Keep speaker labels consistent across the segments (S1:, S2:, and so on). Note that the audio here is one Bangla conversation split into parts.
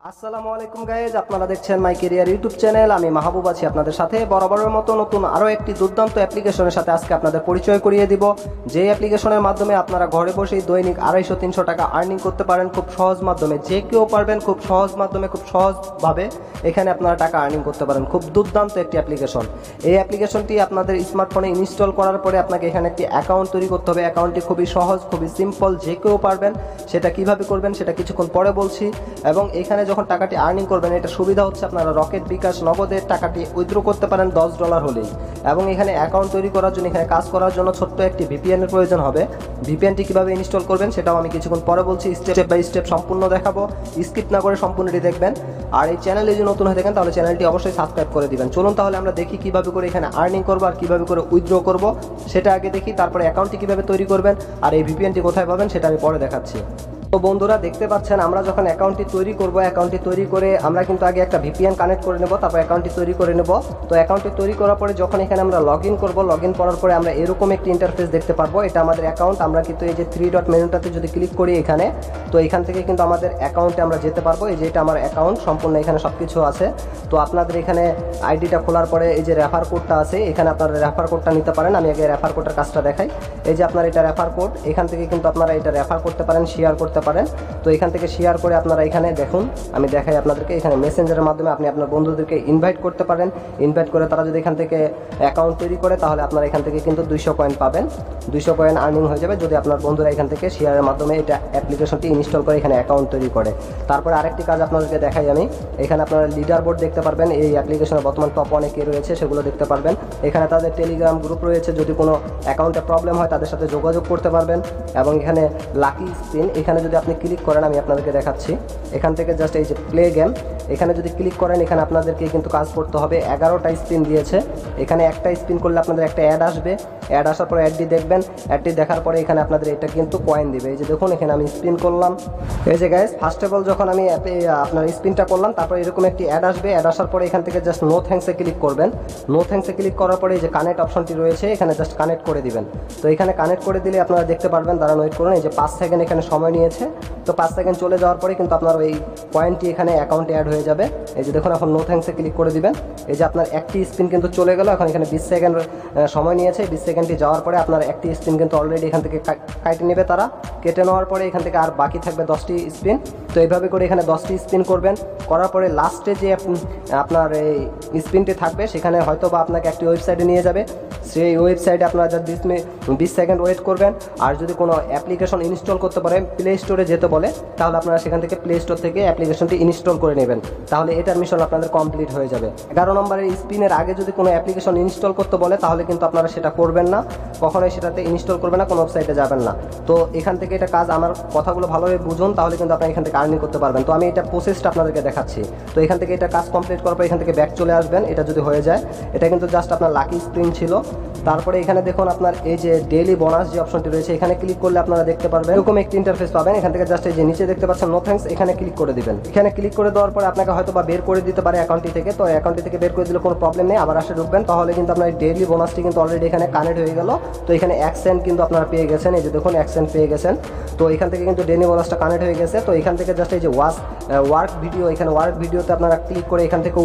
S1: আসসালামু আলাইকুম গাইজ, আপনারা দেখছেন মাই ক্যারিয়ার ইউটিউব চ্যানেল। আমি মাহবুব আছি আপনাদের সাথে বরাবরের মতো নতুন আরও একটি দুর্দান্ত অ্যাপ্লিকেশনের সাথে আজকে আপনাদের পরিচয় করিয়ে দিব। যে অ্যাপ্লিকেশনের মাধ্যমে আপনারা ঘরে বসেই দৈনিক 250-300 টাকা আর্নিং করতে পারেন খুব সহজ মাধ্যমে। যে কেউ পারবেন খুব সহজ মাধ্যমে, খুব সহজভাবে এখানে আপনারা টাকা আর্নিং করতে পারেন। খুব দুর্দান্ত একটি অ্যাপ্লিকেশন। এই অ্যাপ্লিকেশনটি আপনাদের স্মার্টফোনে ইনস্টল করার পরে আপনাকে এখানে একটি অ্যাকাউন্ট তৈরি করতে হবে। অ্যাকাউন্টটি খুবই সহজ, খুবই সিম্পল, যে কেউ পারবেন। সেটা কিভাবে করবেন সেটা কিছুক্ষণ পরে বলছি। এবং এখানে যখন টাকাটি আর্নিং করবেন, এটা সুবিধা হচ্ছে আপনারা রকেট, বিকাশ, নগদের টাকাটি উইথড্র করতে পারেন $10 হলেই। এবং এখানে অ্যাকাউন্ট তৈরি করার জন্য, এখানে কাজ করার জন্য ছোট্ট একটি ভিপিএন এর প্রয়োজন হবে। ভিপিএনটি কিভাবে ইনস্টল করবেন সেটাও আমি কিছুক্ষণ পরে বলছি। স্টেপ বাই স্টেপ সম্পূর্ণ দেখাবো, স্কিপ না করে সম্পূর্ণটি দেখবেন। আর এই চ্যানেলে যদি নতুন হয়ে থাকেন তাহলে চ্যানেলটি অবশ্যই সাবস্ক্রাইব করে দিবেন। চলুন তাহলে আমরা দেখি কিভাবে করে এখানে আর্নিং করবো আর কিভাবে করে উইথড্র করবো সেটা আগে দেখি। তারপরে অ্যাকাউন্টটি কিভাবে তৈরি করবেন আর এই ভিপিএনটি কোথায় পাবেন সেটা আমি পরে দেখাচ্ছি। তো বন্ধুরা দেখতে পাচ্ছেন, আমরা যখন অ্যাকাউন্টটি তৈরি করব, অ্যাকাউন্টটি তৈরি করে আমরা কিন্তু আগে একটা ভিপিএন কানেক্ট করে নেব, তারপর অ্যাকাউন্টটি তৈরি করে নেব। তো অ্যাকাউন্টটি তৈরি করার পরে যখন এখানে আমরা লগ ইন করবো, লগ ইন করার পরে আমরা এরকম একটি ইন্টারফেস দেখতে পারবো। এটা আমাদের অ্যাকাউন্ট। আমরা কিন্তু এই যে 3 ডট মেনুটাতে যদি ক্লিক করি এখানে, তো এখান থেকে কিন্তু আমাদের অ্যাকাউন্টে আমরা যেতে পারবো। এই যে এটা আমার অ্যাকাউন্ট, সম্পূর্ণ এখানে সব কিছু আছে। তো আপনাদের এখানে আইডিটা খোলার পরে এই যে রেফার কোডটা আছে, এখানে আপনারা রেফার কোডটা নিতে পারেন। আমি আগে রেফার কোডের কাজটা দেখাই। এই যে আপনার এটা রেফার কোড, এখান থেকে কিন্তু আপনারা এটা রেফার করতে পারেন, শেয়ার করতে পারেন। তো এখান থেকে শেয়ার করে আপনারা এখানে দেখুন, আমি দেখাই আপনাদেরকে। এখানে মেসেঞ্জারের মাধ্যমে আপনি আপনার বন্ধুদেরকে ইনভাইট করতে পারেন। ইনভাইট করে তারা যদি এখান থেকে অ্যাকাউন্ট তৈরি করে তাহলে আপনারা এখান থেকে কিন্তু 200 কয়েন পাবেন। 200 কয়েন আর্নিং হয়ে যাবে যদি আপনার বন্ধুরা এখান থেকে শেয়ারের মাধ্যমে এটা অ্যাপ্লিকেশনটি ইনস্টল করে এখানে অ্যাকাউন্ট তৈরি করে। তারপরে আরেকটি কাজ আপনাদেরকে দেখাই আমি। এখানে আপনারা লিডার বোর্ড দেখতে পারবেন। এই অ্যাপ্লিকেশনের বর্তমান টপ 1-এ কে রয়েছে সেগুলো দেখতে পারবেন। এখানে তাদের টেলিগ্রাম গ্রুপ রয়েছে, যদি কোনো অ্যাকাউন্টে প্রবলেম হয় তাদের সাথে যোগাযোগ করতে পারবেন। এবং এখানে লাকি স্পিন, এখানে যদি আপনি ক্লিক করেন, আমি আপনাদেরকে দেখাচ্ছি। এখান থেকে জাস্ট এই যে প্লে গেম, এখানে যদি ক্লিক করেন এখানে আপনাদেরকে কিন্তু কাজ করতে হবে। 11টা স্পিন দিয়েছে। এখানে একটা স্পিন করলে আপনাদের একটা অ্যাড আসবে। অ্যাড আসার পরে অ্যাডটি দেখবেন। অ্যাডটি দেখার পরে এখানে আপনাদের এটা কিন্তু কয়েন দিবে। এই যে দেখুন, এখানে আমি স্পিন করলাম। এই যে গাইস, ফার্স্ট অফ অল যখন আমি আপনার স্পিনটা করলাম, তারপরে এরকম একটি অ্যাড আসবে। অ্যাড আসার পরে এখান থেকে জাস্ট নো থ্যাঙ্কসে ক্লিক করবেন। নো থ্যাঙ্কসে ক্লিক করার পরে এই যে কানেক্ট অপশনটি রয়েছে, এখানে জাস্ট কানেক্ট করে দিবেন। তো এখানে কানেক্ট করে দিলে আপনারা দেখতে পারবেন, দাঁড়ান ওয়েট করুন। এই যে 5 সেকেন্ড এখানে সময় নিয়েছে। তো 5 সেকেন্ড চলে যাওয়ার পরে কিন্তু আপনার ওই কয়েনটি এখানে অ্যাকাউন্টে অ্যাড হয়ে যাবে। এই যে দেখুন, এখন নো থ্যাঙ্কসে ক্লিক করে দিবেন। এই যে আপনার একটি স্পিন কিন্তু চলে গেল। এখন এখানে 20 সেকেন্ড সময় নিয়েছে। 20 সেকেন্ডটি যাওয়ার পরে আপনার একটি স্পিন কিন্তু অলরেডি এখান থেকে কাটে নেবে তারা। কেটে নেওয়ার পরে এখান থেকে আর বাকি থাকবে 10টি স্পিন। তো এইভাবে করে এখানে 10টি স্পিন করবেন। করার পরে লাস্টে যে আপনার এই স্পিনটি থাকবে সেখানে হয়তো বা আপনাকে একটি ওয়েবসাইটে নিয়ে যাবে। সেই ওয়েবসাইটে আপনারা যা 20 সেকেন্ড ওয়েট করবেন। আর যদি কোনো অ্যাপ্লিকেশন ইনস্টল করতে পারে, প্লে স্টোরে যেতে বলে, তাহলে আপনারা সেখান থেকে প্লে স্টোর থেকে অ্যাপ্লিকেশনটি ইনস্টল করে নেবেন। তাহলে এটার মিশন আপনাদের কমপ্লিট হয়ে যাবে। 11 নম্বরের স্পিনের আগে যদি কোনো অ্যাপ্লিকেশন ইনস্টল করতে বলে তাহলে কিন্তু আপনারা সেটা করবেন না, কখনোই সেটাতে ইনস্টল করবেন না, কোনো ওয়েবসাইটে যাবেন না। তো এখান থেকে এটা কাজ, আমার কথাগুলো ভালোভাবে বুঝুন, তাহলে কিন্তু আপনারা এখান থেকে আর্নিং করতে পারবেন। তো আমি এটা প্রসেসটা আপনাদেরকে দেখাচ্ছি। তো এখান থেকে এটা কাজ কমপ্লিট করার পর এখান থেকে ব্যাক চলে আসবেন। এটা যদি হয়ে যায়, এটা কিন্তু জাস্ট আপনার লাকি স্পিন ছিল। তারপরে এখানে দেখুন, আপনার এই যে ডেইলি বোনাস যে অপশনটি রয়েছে, এখানে ক্লিক করলে আপনারা দেখতে পারবেন এরকম একটি ইন্টারফেস পাবেন। এখান থেকে জাস্ট এই যে নিচে দেখতে পাচ্ছেন নো থ্যাঙ্কস, এখানে ক্লিক করে দিবেন। এখানে ক্লিক করে দেওয়ার পরে আপনাকে হয়তো বা বের করে দিতে পারে অ্যাকাউন্টটি থেকে। তো অ্যাকাউন্টটি থেকে বের করে দিলে কোনো প্রবলেম নেই, আবার আসে ঢুকবেন। তাহলে কিন্তু আপনার ডেইলি বোনাসটি কিন্তু অলরেডি এখানে কানেক্ট হয়ে গেল। তো এখানে 1 সেন্ট কিন্তু আপনারা পেয়ে গেছেন। এই যে দেখুন, 1 সেন্ট পেয়ে গেছেন। তো এখান থেকে কিন্তু ডেইলি বোনাসটা কানেক্ট হয়ে গেছে। তো এখান থেকে জাস্ট এই যে ওয়ার্ক ভিডিও, এখানে ওয়ার্ক ভিডিওতে আপনারা ক্লিক করে এখান থেকে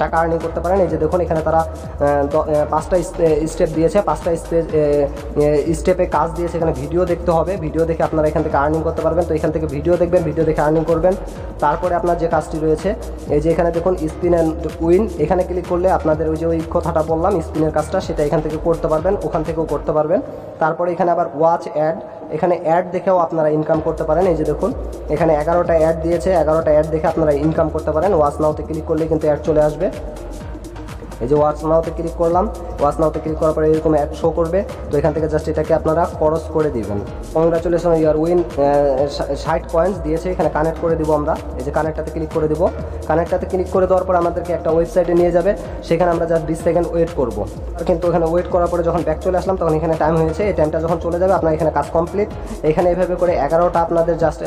S1: টাকা আর্নিং করতে পারেন। এই যে দেখুন, এখানে তারা 5টা স্টেপ দিয়েছে, 5টা স্টেপে কাজ দিয়েছে। এখানে ভিডিও দেখতে হবে, ভিডিও দেখে আপনারা এখান থেকে আর্নিং করতে পারবেন। তো এখান থেকে ভিডিও দেখবেন, ভিডিও দেখে আর্নিং করবেন। তারপরে আপনার যে কাজটি রয়েছে, এই যে এখানে দেখুন স্পিন অ্যান্ড উইন, এখানে ক্লিক করলে আপনাদের ওই যে ওই কথাটা বললাম স্পিনের কাজটা, সেটা এখান থেকে করতে পারবেন, ওখান থেকেও করতে পারবেন। তারপরে এখানে আবার ওয়াচ অ্যাড, এখানে অ্যাড দেখেও আপনারা ইনকাম করতে পারেন। এই যে দেখুন, এখানে 11টা অ্যাড দিয়েছে, 11টা অ্যাড দেখে আপনারা ইনকাম করতে পারেন। ওয়াচ নাওতে ক্লিক করলে কিন্তু অ্যাড চলে আসবে। এই যে ওয়াচ নাওতে ক্লিক করলাম, ওয়াচ নাওতে ক্লিক করার পরে এরকম অ্যাড শো করবে। তো এখান থেকে জাস্ট এটাকে আপনারা খরচ করে দিবেন। কংগ্রাচুলেশন, ইউর উইন 60 কয়েন্স দিয়েছে। এখানে কানেক্ট করে দিব আমরা। এই যে কানেক্টটাতে ক্লিক করে দিব। কানেক্টটাতে ক্লিক করে দেওয়ার পর আমাদেরকে একটা ওয়েবসাইটে নিয়ে যাবে। সেখানে আমরা জাস্ট 20 সেকেন্ড ওয়েট করব। কিন্তু এখানে ওয়েট করার পরে যখন ব্যাক চলে আসলাম, তখন এখানে টাইম হয়েছে। এই টাইমটা যখন চলে যাবে আপনার এখানে কাজ কমপ্লিট। এখানে এইভাবে করে 11টা আপনাদের জাস্ট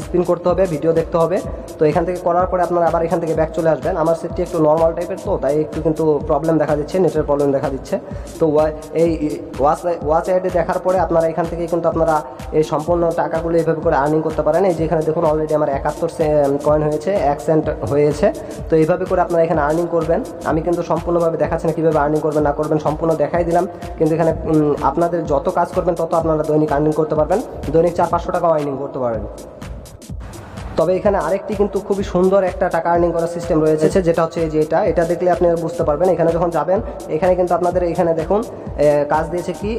S1: স্পিন করতে হবে, ভিডিও দেখতে হবে। তো এখান থেকে করার পরে আপনারা আবার এখান থেকে ব্যাক চলে আসবেন। আমার সেটটি একটু নর্মাল টাইপের, তো তাই একটু কিন্তু প্রবলেম দেখা দিচ্ছে, নেটের প্রবলেম দেখা দিচ্ছে। তো এই ওয়াচ অ্যাডে দেখার পরে আপনারা এখান থেকে কিন্তু আপনারা এই সম্পূর্ণ টাকাগুলো এইভাবে করে আর্নিং করতে পারেন। এই যেখানে দেখুন অলরেডি আমার 71 কয়েন হয়েছে, 1 সেন্ট হয়েছে। তো এইভাবে করে আপনারা এখানে আর্নিং করবেন। আমি কিন্তু সম্পূর্ণভাবে দেখাচ্ছি না কীভাবে আর্নিং করবেন না করবেন, সম্পূর্ণ দেখাই দিলাম। কিন্তু এখানে আপনাদের যত কাজ করবেন তত আপনারা দৈনিক আর্নিং করতে পারবেন, দৈনিক 400-500 টাকাও আর্নিং করতে পারেন। তবে এখানে আরেকটি কিন্তু খুবই সুন্দর একটা টাকা আর্নিং করার সিস্টেম রয়েছে, যেটা হচ্ছে যে এটা দেখলে আপনি বুঝতে পারবেন। এখানে যখন যাবেন এখানে কিন্তু আপনাদের এখানে দেখুন কাজ দিয়েছে কি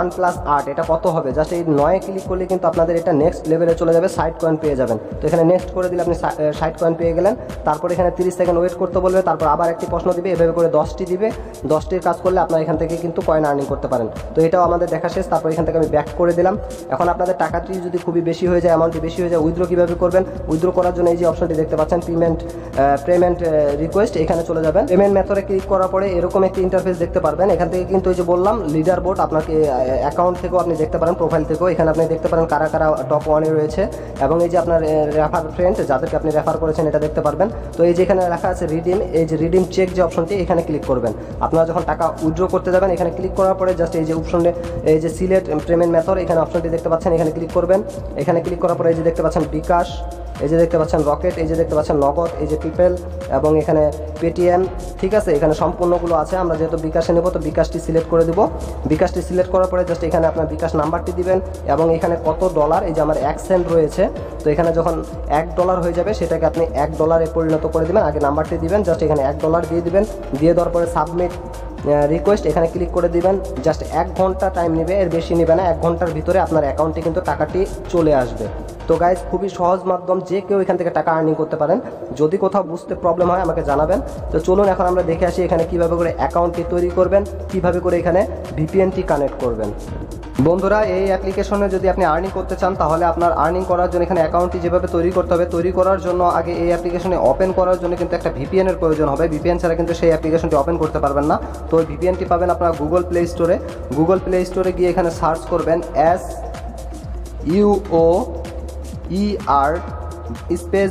S1: 1+8 এটা কত হবে, জাস্ট এই 9 ক্লিক করলে কিন্তু আপনাদের এটা নেক্সট লেভেলে চলে যাবে, 60 কয়েন পেয়ে যাবেন। তো এখানে নেক্সট করে দিলে আপনি 60 কয়েন পেয়ে গেলেন। তারপর এখানে 30 সেকেন্ড ওয়েট করতে বলবে, তারপর আবার একটি প্রশ্ন দিবে, এভাবে করে 10টি দিবে। 10টির কাজ করলে আপনারা এখান থেকে কিন্তু কয়েন আর্নিং করতে পারেন। তো এটাও আমাদের দেখা শেষ। তারপর এখান থেকে আমি ব্যাক করে দিলাম। এখন আপনাদের টাকাটি যদি খুবই বেশি হয়ে যায়, অ্যামাউন্টটি বেশি হয়ে যায়, উইথড্র কীভাবে করবেন? উইথড্র করার জন্য এই যে অপশনটি দেখতে পাচ্ছেন পেমেন্ট রিকোয়েস্ট, এখানে চলে যাবেন। পেমেন্ট মেথডে ক্লিক করার পরে এরকম একটি ইন্টারফেস দেখতে পারবেন। এখান থেকে কিন্তু এই যে বললাম লিডার বোর্ড, আপনাকে অ্যাকাউন্ট থেকেও আপনি দেখতে পারেন, প্রোফাইল থেকেও এখানে আপনি দেখতে পারেন কারা কারা টপ 1-এ রয়েছে, এবং এই যে আপনার রেফার ফ্রেন্ড যাদেরকে আপনি রেফার করেছেন এটা দেখতে পারবেন। তো এই যে এখানে লেখা আছে রিডিম, এই যে রিডিম চেক যে অপশনটি, এখানে ক্লিক করবেন। আপনারা যখন টাকা উইথড্র করতে যাবেন এখানে ক্লিক করার পরে জাস্ট এই যে অপশনে এই যে সিলেক্ট পেমেন্ট মেথড, এখানে অপশনটি দেখতে পাচ্ছেন, এখানে ক্লিক করবেন। এখানে ক্লিক করার পরে এই যে দেখতে পাচ্ছেন বিকাশ, এই যে দেখতে পাচ্ছেন রকেট, এই যে দেখতে পাচ্ছেন নগদ, এই যে পিপেল এবং এখানে পেটিএম, ঠিক আছে। এখানে সম্পূর্ণগুলো আছে। আমরা যেহেতু বিকাশে নেব তো বিকাশটি সিলেক্ট করে দেবো। বিকাশটি সিলেক্ট করার পরে জাস্ট এখানে আপনার বিকাশ নাম্বারটি দিবেন এবং এখানে কত ডলার, এই যে আমার 1 সেন্ট রয়েছে, তো এখানে যখন $1 হয়ে যাবে সেটাকে আপনি $1 পরিণত করে দিবেন। আগে নাম্বারটি দিবেন, জাস্ট এখানে $1 দিয়ে দিবেন। দিয়ে দেওয়ার পরে সাবমিট রিকোয়েস্ট এখানে ক্লিক করে দিবেন। জাস্ট 1 ঘন্টা টাইম নেবে, এর বেশি নেবে না। 1 ঘন্টার ভিতরে আপনার অ্যাকাউন্টে কিন্তু টাকাটি চলে আসবে। তো গাইজ খুবই সহজ মাধ্যম, যে কেউ এখান থেকে টাকা আর্নিং করতে পারেন। যদি কোথাও বুঝতে প্রবলেম হয় আমাকে জানাবেন। তো চলুন এখন আমরা দেখে আসি এখানে কিভাবে করে অ্যাকাউন্টটি তৈরি করবেন, কিভাবে করে এখানে ভিপিএনটি কানেক্ট করবেন। বন্ধুরা, এই অ্যাপ্লিকেশনে যদি আপনি আর্নিং করতে চান তাহলে আপনার আর্নিং করার জন্য এখানে অ্যাকাউন্টটি যেভাবে তৈরি করতে হবে, তৈরি করার জন্য আগে এই অ্যাপ্লিকেশনে ওপেন করার জন্য কিন্তু একটা ভিপিএনের প্রয়োজন হবে। ভিপিএন ছাড়া কিন্তু সেই অ্যাপ্লিকেশনটি ওপেন করতে পারবেন না। তো ওই ভিপিএনটি পাবেন আপনারা গুগল প্লে স্টোরে। গুগল প্লে স্টোরে গিয়ে এখানে সার্চ করবেন SUOER স্পেস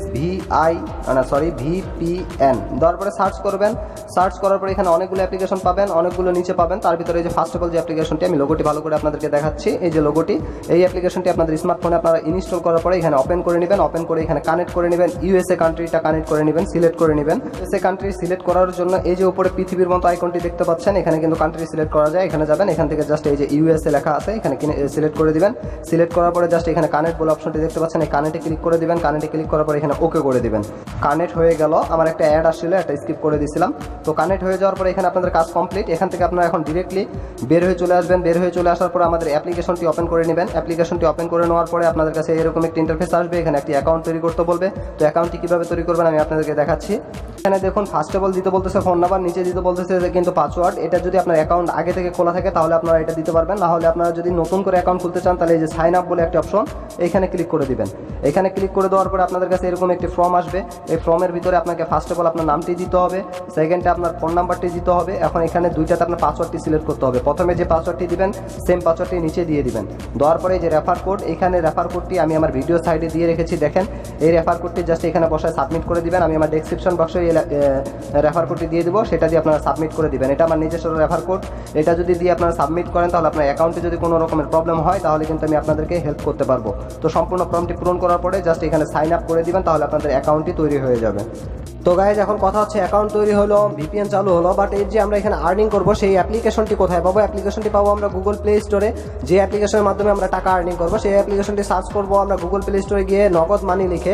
S1: VPN, দেওয়ার পরে সার্চ করবেন। সার্চ করার পরে এখানে অনেকগুলো অ্যাপ্লিকেশন পাবেন, অনেকগুলো নিচে পাবেন। তার ভিতরে এই যে ফার্স্ট অফ অল যে অ্যাপ্লিকেশনটি, আমি লোগোটি ভালো করে আপনাদেরকে দেখাচ্ছি, এই যে লোগোটি, এই অ্যাপ্লিকেশনটি আপনাদের স্মার্টফোনে আপনারা ইনস্টল করার পরে এখানে ওপেন করে নেবেন। ওপেন করে এখানে কানেক্ট করে নেবেন। ইউএসএ কান্ট্রিটা কানেক্ট করে নেবেন, সিলেক্ট করে নেবেন। ইউএসএ কান্ট্রি সিলেক্ট করার জন্য এই যে উপরে পৃথিবীর মতো আইকনটি দেখতে পাচ্ছেন, এখানে কিন্তু কান্ট্রি সিলেক্ট করা যায়। এখানে যাবেন, এখান থেকে জাস্ট এই যে ইউএসএ লেখা আছে এখানে সিলেক্ট করে দিবেন। সিলেক্ট করার পরে জাস্ট এখানে কানেক্ট বলে অপশনটি দেখতে পাচ্ছেন, এই কানেক্টে ক্লিক করে দিবেন। কানেক্টে ক্লিক করার পরে এখানে ওকে করে দিবেন। কানেক্ট হয়ে গেল। আমার একটা অ্যাড আসছিল, একটা স্কিপ করে দিয়েছিলাম। তো কানেক্ট হয়ে যাওয়ার পরে এখানে আপনাদের কাজ কমপ্লিট। এখান থেকে আপনারা এখন ডিরেক্টলি বের হয়ে চলে আসবেন। বের হয়ে চলে আসার পরে আমাদের অ্যাপ্লিকেশনটি ওপেন করে নেবেন। অ্যাপ্লিকেশনটি ওপেন করে নেওয়ার পরে আপনাদের কাছে এরকম একটি ইন্টারফেস আসবে। এখানে একটি অ্যাকাউন্ট তৈরি করতে বলবে। তো অ্যাকাউন্টটি কীভাবে তৈরি করবেন আমি আপনাদেরকে দেখাচ্ছি। এখানে দেখুন ফার্স্ট অফ অল দিতে বলতেছে ফোন নাম্বার, নিচে দিতে বলতেছে কিন্তু পাসওয়ার্ড। এটা যদি আপনার অ্যাকাউন্ট আগে থেকে খোলা থাকে তাহলে আপনারা এটা দিতে পারবেন। না হলে আপনারা যদি নতুন করে অ্যাকাউন্ট খুলতে চান তাহলে এই যে সাইন আপ বলে একটা অপশন, এখানে ক্লিক করে দিবেন। এখানে ক্লিক করে দেওয়ার পরে আপনাদের কাছে এরকম একটি ফর্ম আসবে। এই ফর্মের ভিতরে আপনাকে ফার্স্ট অফ অল আপনার নামটি দিতে হবে, সেকেন্ডে আপনার ফোন নাম্বারটি দিতে হবে। এখন এখানে দুইটাতে আপনার পাসওয়ার্ডটি সিলেক্ট করতে হবে। প্রথমে যে পাসওয়ার্ডটি দিবেন সেম পাসওয়ার্ডটি নিচে দিয়ে দিবেন। দেওয়ার পরে যে রেফার কোড, এখানে রেফার কোডটি আমি আমার ভিডিও সাইডে দিয়ে রেখেছি, দেখেন। এই রেফার কোডটি জাস্ট এখানে বসায় সাবমিট করে দিবেন। আমি আমার ডেসক্রিপশন বক্সে এই রেফার কোডটি দিয়ে দেবো, সেটা দিয়ে আপনারা সাবমিট করে দিবেন। এটা আমার নিজস্ব রেফার কোড। এটা যদি দিয়ে আপনারা সাবমিট করেন তাহলে আপনার অ্যাকাউন্টে যদি কোনো রকমের প্রবলেম হয় তাহলে কিন্তু আমি আপনাদেরকে হেল্প করতে পারবো। তো সম্পূর্ণ ফর্মটি পূরণ করার পরে জাস্ট এখানে সাইন আপ করে দিবেন, তাহলে আপনাদের অ্যাকাউন্টটি তৈরি হয়ে যাবে। তো গাইজ এখন কথা হচ্ছে অ্যাকাউন্ট তৈরি হলো, ভিপিএন চালু হলো, বাট এই যে আমরা এখানে আর্নিং করবো সেই অ্যাপ্লিকেশনটি কোথায় পাবো? অ্যাপ্লিকেশনটি পাবো আমরা গুগল প্লে স্টোরে। যে অ্যাপ্লিকেশনের মাধ্যমে আমরা টাকা আর্নিং করবো সেই অ্যাপ্লিকেশনটি সার্চ করবো আমরা গুগল প্লে স্টোরে গিয়ে নগদ মানি লিখে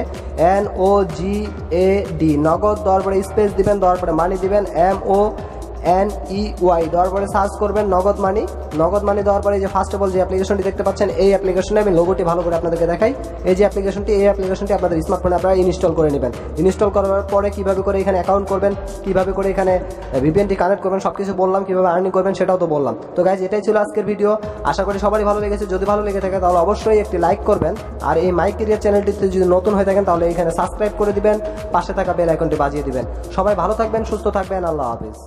S1: NOGAD নগদ, দেওয়ার পরে স্পেস দিবেন, দেওয়ার পরে মানি দিবেন MONEY, দেওয়ার পরে সার্চ করবেন নগদ মানি। নগদ মানি দেওয়ার পরে যে ফার্স্ট অফ অল যে অ্যাপ্লিকেশনটি দেখতে পাচ্ছেন এই অ্যাপ্লিকেশনে আমি লোগোটি ভালো করে আপনাদেরকে দেখাই। এই যে অ্যাপ্লিকেশনটি, এই অ্যাপ্লিকেশনটি আপনাদের স্মার্টফোনে আপনারা ইনস্টল করে নেবেন। ইনস্টল করার পরে কীভাবে করে এখানে অ্যাকাউন্ট করবেন, কীভাবে করে এখানে ভিপিএনটি কানেক্ট করবেন সব কিছু বললাম, কীভাবে আর্নিং করবেন সেটাও তো বললাম। তো গাইজ এটাই ছিল আজকের ভিডিও। আশা করি সবারই ভালো লেগেছে। যদি ভালো লেগে থাকে তাহলে অবশ্যই একটি লাইক করবেন। আর এই মাই ক্যারিয়ার চ্যানেলটিতে যদি নতুন হয়ে থাকেন তাহলে এখানে সাবস্ক্রাইব করে দিবেন, পাশে থাকা বেল আইকনটি বাজিয়ে দিবেন। সবাই ভালো থাকবেন, সুস্থ থাকবেন। আল্লাহ হাফিজ।